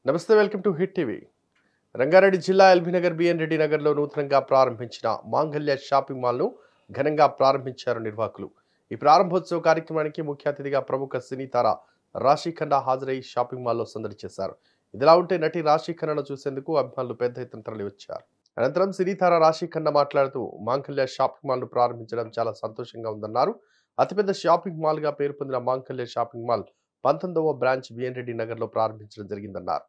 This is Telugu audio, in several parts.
నమస్తే welcome to hit TV. Rangareddy జిల్లా ఎల్బీ నగర్ బిఎన్ రెడ్డి నగర్లో నూతనంగా ప్రారంభించిన మాంగళ్య షాపింగ్ మాల్ను ఘనంగా ప్రారంభించారు నిర్వాహకులు. ఈ ప్రారంభోత్సవ కార్యక్రమానికి ముఖ్య అతిథిగా ప్రముఖ సినీ తార రాశి ఖన్నా హాజరై షాపింగ్ మాల్లో సందడి చేశారు. ఇదిలా ఉంటే నటి రాశి ఖన్నాను చూసేందుకు అభిమానులు పెద్ద ఎత్తున తరలివచ్చారు. అనంతరం సినీ తార రాశి ఖన్నా మాట్లాడుతూ మాంగళ్య షాపింగ్ మాల్ను ప్రారంభించడం చాలా సంతోషంగా ఉందన్నారు. అతిపెద్ద షాపింగ్ మాల్గా పేరు పొందిన మాంగళ్య షాపింగ్ మాల్ 19వ బ్రాంచ్ బిఎన్ రెడ్డి నగర్లో ప్రారంభించడం జరిగిందన్నారు.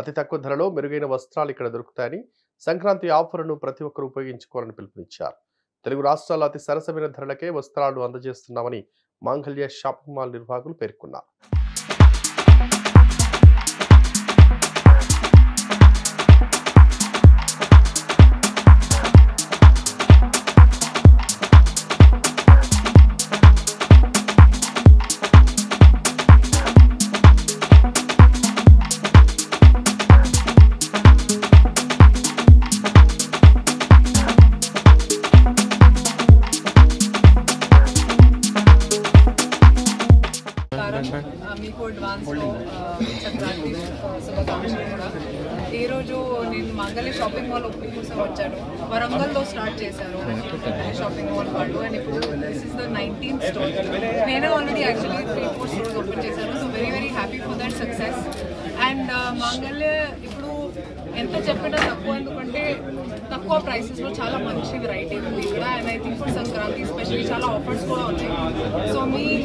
అతి తక్కువ ధరలో మెరుగైన వస్త్రాలు ఇక్కడ దొరుకుతాయని, సంక్రాంతి ఆఫర్ను ప్రతి ఒక్కరూ ఉపయోగించుకోవాలని పిలుపునిచ్చారు. తెలుగు రాష్ట్రాల్లో అతి సరసమైన ధరలకే వస్త్రాలు అందజేస్తున్నామని మాంగళ్య షాపింగ్ మాల్ నిర్వాహకులు పేర్కొన్నారు. మీకు అడ్వాన్స్లో సంక్రాంతి శుభాకాంక్షలు కూడా. ఈరోజు నేను మాంగళ్య షాపింగ్ మాల్ ఓపెనింగ్ కోసం వచ్చాను. వరంగల్లో స్టార్ట్ చేశారు షాపింగ్ మాల్ వాళ్ళు, అండ్ ఇప్పుడు this is the 19th store. నేను ఆల్రెడీ యాక్చువల్లీ 3-4 స్టోర్స్ ఓపెన్ చేశాను. So very happy for that success. And మాంగళ్య ఇప్పుడు ఎంత చెప్పినా తక్కువ, ఎందుకంటే తక్కువ ప్రైసెస్లో చాలా మంచి వెరైటీ ఉంది ఇక్కడ. And I think for Sankranti specially చాలా ఆఫర్స్ కూడా ఉన్నాయి. సో మీరు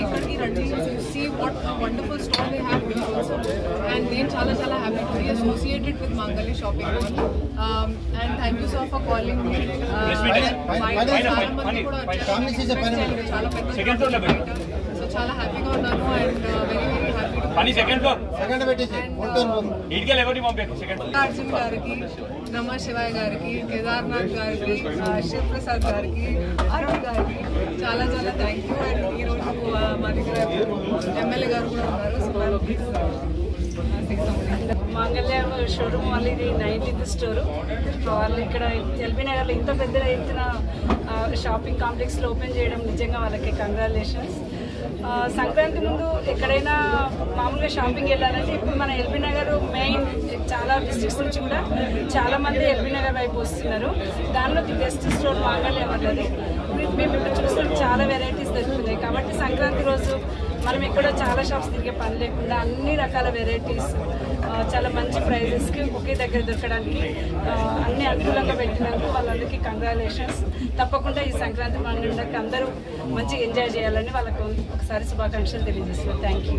ఇక్కడికి రండి, see what wonderful store they have also. And నేను చాలా happy to be associated with Mangalya shopping mall. And thank you so for calling me. చాలా మంది కూడా వచ్చారు, చాలా పెద్ద, సో చాలా హ్యాపీగా ఉన్నాను. అండ్ వెరీ హ్యాపీ అర్జున్ గారికి, నమ శివాయ్ గారికి, కేదార్నాథ్ గారికి, శివప్రసాద్ గారికి, అరుణ్ గారికి చాలా థ్యాంక్ యూ. అండ్ ఈరోజు మా దగ్గర ఎమ్మెల్యే గారు కూడా ఉన్నారు. మాంగళ్య షోరూమ్ వాళ్ళు ఇది 19th స్టోరు. వాళ్ళు ఇక్కడ ఎల్బీ నగర్లో ఇంత పెద్ద ఎత్తున షాపింగ్ కాంప్లెక్స్లో ఓపెన్ చేయడం నిజంగా వాళ్ళకి కంగ్రాచులేషన్స్. సంక్రాంతి ముందు ఎక్కడైనా మామూలుగా షాపింగ్ వెళ్ళాలంటే ఇప్పుడు మన ఎల్బీ నగర్ మెయిన్ చాలా డిస్ట్రిక్ట్స్ నుంచి కూడా చాలామంది ఎల్బీ నగర్ వైపు వస్తున్నారు. దానిలో ది బెస్ట్ స్టోర్ మాంగళ్య వాళ్ళది. మేము ఇప్పుడు చూస్తున్నాం చాలా వెరైటీస్ దొరుకుతున్నాయి. కాబట్టి సంక్రాంతి రోజు మనం ఇక్కడ చాలా షాప్స్ తిరిగే పని లేకుండా అన్ని రకాల వెరైటీస్ చాలా మంచి ప్రైజెస్కి ఒకే దగ్గర దొరకడానికి అన్ని అనుకూలంగా పెట్టినందుకు వాళ్ళందరికీ కంగ్రాచులేషన్స్. తప్పకుండా ఈ సంక్రాంతి పండుగకి అందరూ మంచిగా ఎంజాయ్ చేయాలని వాళ్ళకు ఒకసారి శుభాకాంక్షలు తెలియజేస్తున్నాను. Thank you.